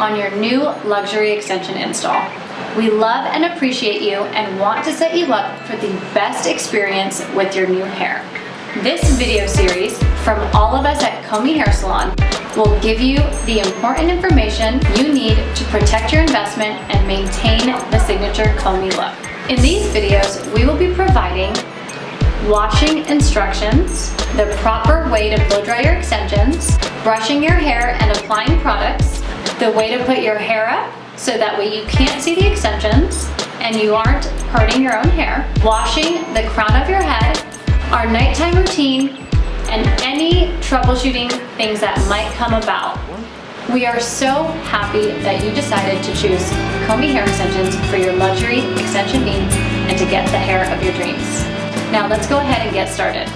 on your new luxury extension install. We love and appreciate you and want to set you up for the best experience with your new hair. This video series from all of us at Komi Hair Salon will give you the important information you need to protect your investment and maintain the signature Komi look. In these videos, we will be providing washing instructions, the proper way to blow dry your extensions, brushing your hair and applying products, the way to put your hair up so that way you can't see the extensions and you aren't hurting your own hair, washing the crown of your head, our nighttime routine, and any troubleshooting things that might come about. We are so happy that you decided to choose Komi Hair Extensions for your luxury extension needs and to get the hair of your dreams. Now let's go ahead and get started.